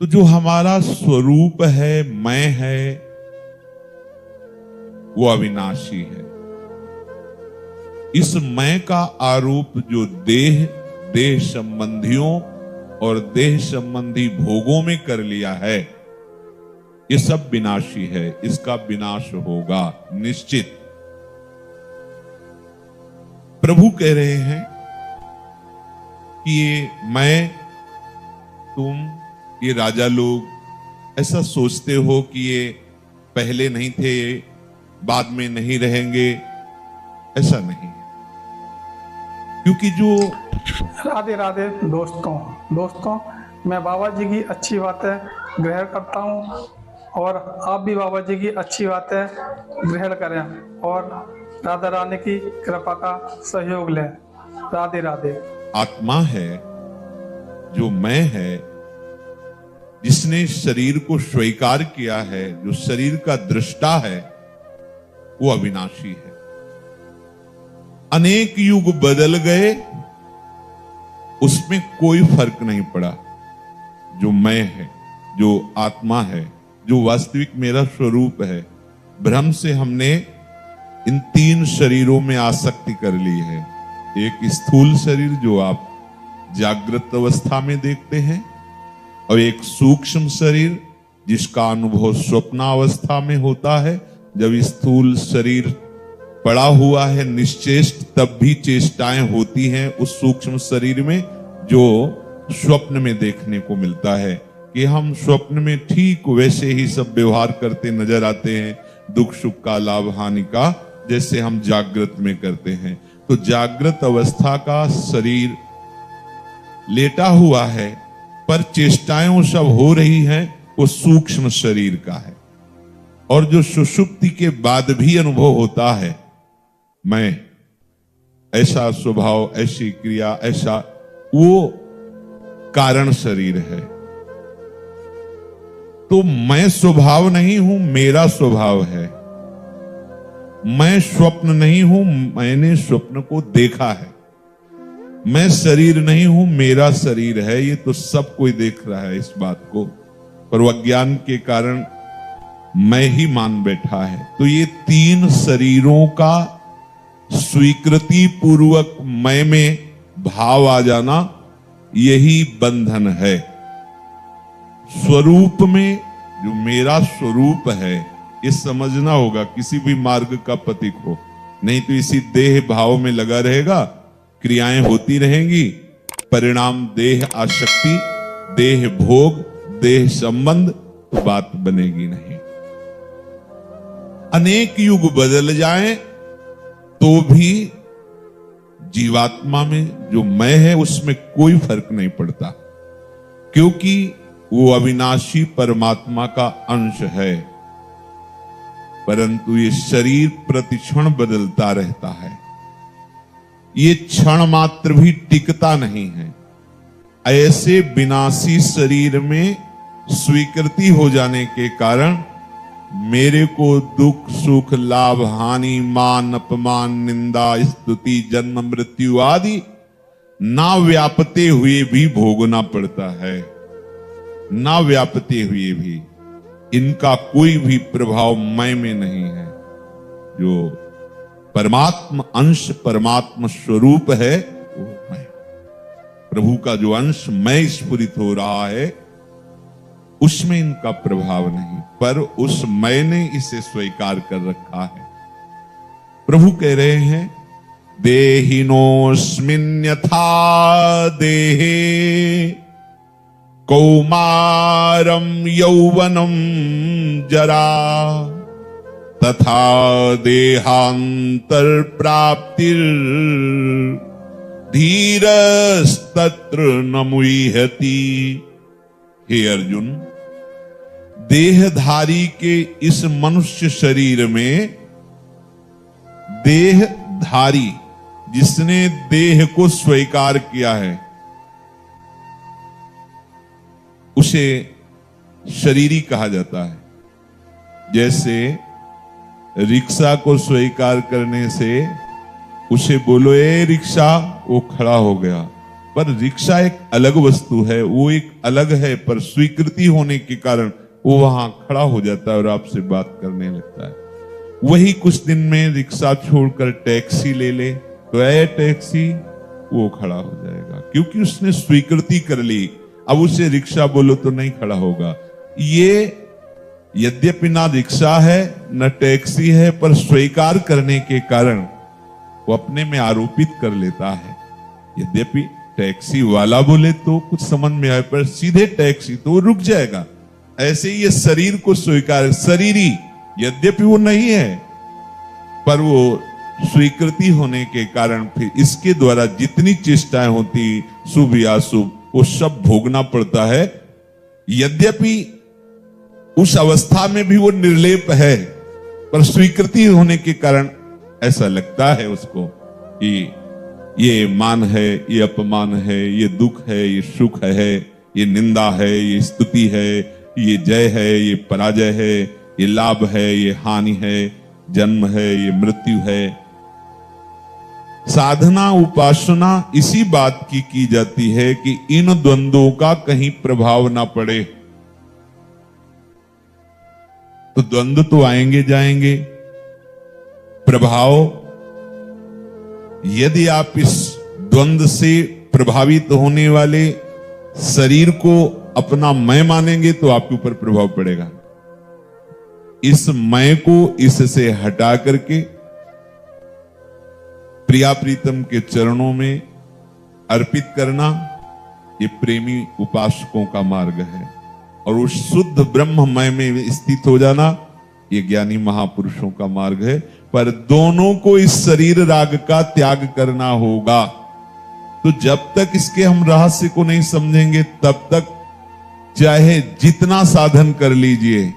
तो जो हमारा स्वरूप है, मैं है, वो अविनाशी है। इस मैं का आरोप जो देह संबंधियों और देह संबंधी भोगों में कर लिया है, ये सब विनाशी है। इसका विनाश होगा निश्चित। प्रभु कह रहे हैं कि ये मैं, तुम, ये राजा लोग ऐसा सोचते हो कि ये पहले नहीं थे, बाद में नहीं रहेंगे। ऐसा नहीं है, क्योंकि जो राधे राधे दोस्तों, मैं बाबा जी की अच्छी बातें ग्रहण करता हूँ और आप भी बाबा जी की अच्छी बातें ग्रहण करें और राधा रानी की कृपा का सहयोग लें। राधे राधे। आत्मा है, जो मैं है, जिसने शरीर को स्वीकार किया है, जो शरीर का दृष्टा है, वो अविनाशी है। अनेक युग बदल गए, उसमें कोई फर्क नहीं पड़ा। जो मैं है, जो आत्मा है, जो वास्तविक मेरा स्वरूप है, भ्रम से हमने इन तीन शरीरों में आसक्ति कर ली है। एक स्थूल शरीर जो आप जागृत अवस्था में देखते हैं, और एक सूक्ष्म शरीर जिसका अनुभव स्वप्नावस्था में होता है। जब स्थूल शरीर पड़ा हुआ है निश्चेष्ट, तब भी चेष्टाएं होती हैं उस सूक्ष्म शरीर में, जो स्वप्न में देखने को मिलता है कि हम स्वप्न में ठीक वैसे ही सब व्यवहार करते नजर आते हैं, दुख सुख का, लाभ हानि का, जैसे हम जागृत में करते हैं। तो जागृत अवस्था का शरीर लेटा हुआ है, पर चेष्टाएं वो सब हो रही हैं, वो सूक्ष्म शरीर का है। और जो सुषुप्ति के बाद भी अनुभव होता है, मैं, ऐसा स्वभाव, ऐसी क्रिया, ऐसा, वो कारण शरीर है। तो मैं स्वभाव नहीं हूं, मेरा स्वभाव है। मैं स्वप्न नहीं हूं, मैंने स्वप्न को देखा है। मैं शरीर नहीं हूं, मेरा शरीर है। ये तो सब कोई देख रहा है इस बात को, पर अज्ञान के कारण मैं ही मान बैठा है। तो ये तीन शरीरों का स्वीकृति पूर्वक मैं में भाव आ जाना, यही बंधन है। स्वरूप में जो मेरा स्वरूप है, ये समझना होगा किसी भी मार्ग का पथिक हो। नहीं तो इसी देह भाव में लगा रहेगा, क्रियाएं होती रहेंगी, परिणाम देह आसक्ति, देह भोग, देह संबंध, तो बात बनेगी नहीं। अनेक युग बदल जाएं तो भी जीवात्मा में जो मैं है, उसमें कोई फर्क नहीं पड़ता, क्योंकि वो अविनाशी परमात्मा का अंश है। परंतु ये शरीर प्रतिक्षण बदलता रहता है, ये क्षण मात्र भी टिकता नहीं है। ऐसे विनाशी शरीर में स्वीकृति हो जाने के कारण मेरे को दुख सुख, लाभ हानि, मान अपमान, निंदा स्तुति, जन्म मृत्यु आदि ना व्यापते हुए भी भोगना पड़ता है। ना व्यापते हुए भी इनका कोई भी प्रभाव मैं में नहीं है। जो परमात्मा अंश, परमात्मा स्वरूप है, वो मैं। प्रभु का जो अंश मैं स्फुरित हो रहा है, उसमें इनका प्रभाव नहीं, पर उस मैंने इसे स्वीकार कर रखा है। प्रभु कह रहे हैं, देहिनोस्मिन् यथा देहे कौमारम यौवनम जरा तथा देहांतर प्राप्तिर धीरस्तत्र न मुह्यति। हे अर्जुन, देहधारी के इस मनुष्य शरीर में, देहधारी जिसने देह को स्वीकार किया है, उसे शरीरी कहा जाता है। जैसे रिक्शा को स्वीकार करने से उसे बोलो ए रिक्शा, वो खड़ा हो गया, पर रिक्शा एक अलग वस्तु है, वो एक अलग है, पर स्वीकृति होने के कारण वो वहां खड़ा हो जाता है और आपसे बात करने लगता है। वही कुछ दिन में रिक्शा छोड़कर टैक्सी ले ले तो ऐ टैक्सी, वो खड़ा हो जाएगा, क्योंकि उसने स्वीकृति कर ली। अब उसे रिक्शा बोलो तो नहीं खड़ा होगा। ये यद्यपि ना रिक्शा है न टैक्सी है, पर स्वीकार करने के कारण वो अपने में आरोपित कर लेता है। यद्यपि टैक्सी वाला बोले तो कुछ समझ में आए, पर सीधे टैक्सी तो वो रुक जाएगा। ऐसे ही ये शरीर को स्वीकार, शरीरी यद्यपि वो नहीं है, पर वो स्वीकृति होने के कारण फिर इसके द्वारा जितनी चेष्टाएं होती शुभ या शुभ, वो सब भोगना पड़ता है। यद्यपि उस अवस्था में भी वो निर्लेप है, पर स्वीकृति होने के कारण ऐसा लगता है उसको कि ये मान है, ये अपमान है, ये दुख है, ये सुख है, ये निंदा है, ये स्तुति है, ये जय है, ये पराजय है, ये लाभ है, ये हानि है, जन्म है, ये मृत्यु है। साधना उपासना इसी बात की जाती है कि इन द्वंद्वों का कहीं प्रभाव ना पड़े। तो द्वंद्व तो आएंगे जाएंगे, प्रभाव, यदि आप इस द्वंद्व से प्रभावित होने वाले शरीर को अपना मैं मानेंगे तो आपके ऊपर प्रभाव पड़ेगा। इस मैं को इससे हटा करके प्रिया प्रीतम के चरणों में अर्पित करना, ये प्रेमी उपासकों का मार्ग है। और उस शुद्ध ब्रह्ममय में स्थित हो जाना, ये ज्ञानी महापुरुषों का मार्ग है। पर दोनों को इस शरीर राग का त्याग करना होगा। तो जब तक इसके हम रहस्य को नहीं समझेंगे, तब तक चाहे जितना साधन कर लीजिए,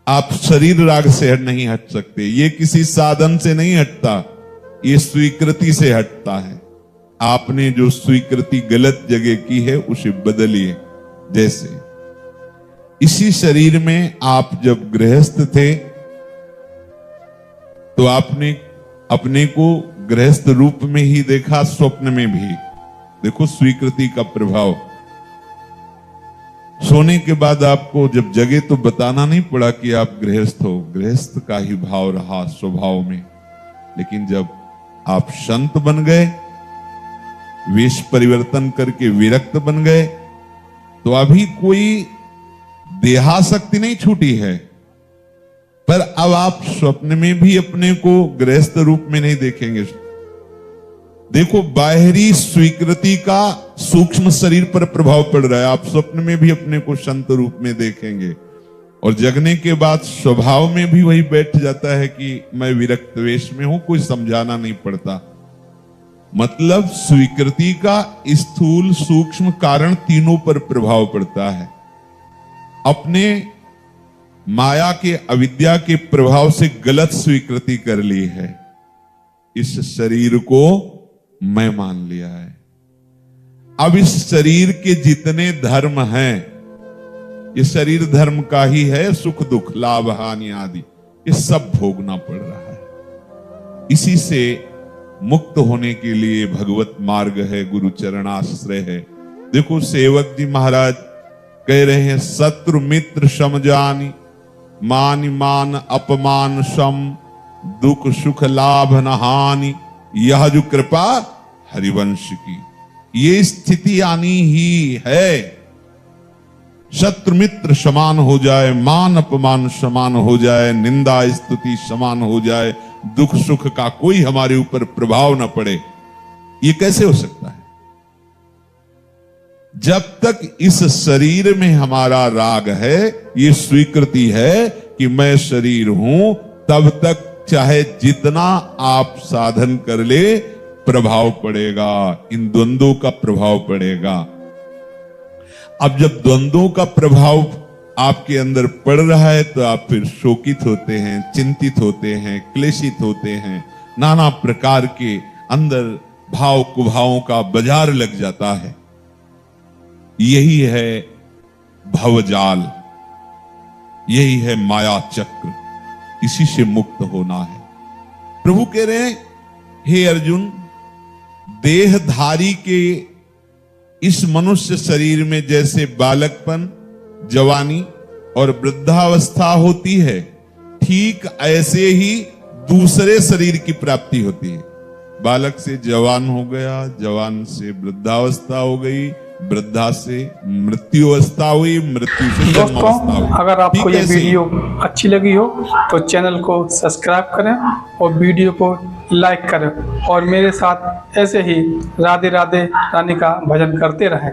आप शरीर राग से नहीं हट सकते। ये किसी साधन से नहीं हटता, ये स्वीकृति से हटता है। आपने जो स्वीकृति गलत जगह की है उसे बदलिए। जैसे इसी शरीर में आप जब गृहस्थ थे तो आपने अपने को गृहस्थ रूप में ही देखा, स्वप्न में भी। देखो स्वीकृति का प्रभाव। सोने के बाद आपको जब जगे तो बताना नहीं पड़ा कि आप गृहस्थ हो, गृहस्थ का ही भाव रहा स्वभाव में। लेकिन जब आप संत बन गए, वेश परिवर्तन करके विरक्त बन गए, तो अभी कोई देहासक्ति नहीं छूटी है, पर अब आप स्वप्न में भी अपने को गृहस्थ रूप में नहीं देखेंगे। देखो बाहरी स्वीकृति का सूक्ष्म शरीर पर प्रभाव पड़ रहा है। आप स्वप्न में भी अपने को संत रूप में देखेंगे, और जगने के बाद स्वभाव में भी वही बैठ जाता है कि मैं विरक्त वेश में हूं, कोई समझाना नहीं पड़ता। मतलब स्वीकृति का स्थूल सूक्ष्म कारण तीनों पर प्रभाव पड़ता है। अपने माया के अविद्या के प्रभाव से गलत स्वीकृति कर ली है, इस शरीर को मैं मान लिया है। अब इस शरीर के जितने धर्म हैं, ये शरीर धर्म का ही है, सुख दुख लाभ हानि आदि ये सब भोगना पड़ रहा है। इसी से मुक्त होने के लिए भगवत मार्ग है, गुरु चरणाश्रय है। देखो सेवक जी महाराज कह रहे हैं, शत्रु मित्र समझानी, मान मान अपमान सम, दुख सुख लाभ न हानि, यह जो कृपा हरिवंश की। ये स्थिति आनी ही है। शत्रु मित्र समान हो जाए, मान अपमान समान हो जाए, निंदा स्तुति समान हो जाए, दुख सुख का कोई हमारे ऊपर प्रभाव न पड़े, ये कैसे हो सकता है? जब तक इस शरीर में हमारा राग है, ये स्वीकृति है कि मैं शरीर हूं, तब तक चाहे जितना आप साधन कर ले, प्रभाव पड़ेगा, इन द्वंद्वों का प्रभाव पड़ेगा। अब जब द्वंद्वों का प्रभाव आपके अंदर पड़ रहा है, तो आप फिर शोकित होते हैं, चिंतित होते हैं, क्लेशित होते हैं, नाना प्रकार के अंदर भाव कुभावों का बाजार लग जाता है। यही है भवजाल, यही है माया चक्र, इसी से मुक्त होना है। प्रभु कह रहे हैं, हे अर्जुन, देहधारी के इस मनुष्य शरीर में जैसे बालकपन, जवानी और वृद्धावस्था होती है, ठीक ऐसे ही दूसरे शरीर की प्राप्ति होती है। बालक से जवान हो गया, जवान से वृद्धावस्था हो गई, वृद्धा से मृत्यु अवस्था हुई, मृत्यु से जन्मावस्था हुई। अगर आपको ये वीडियो अच्छी लगी हो तो चैनल को सब्सक्राइब करें और वीडियो को लाइक करें और मेरे साथ ऐसे ही राधे राधे रानी का भजन करते रहें।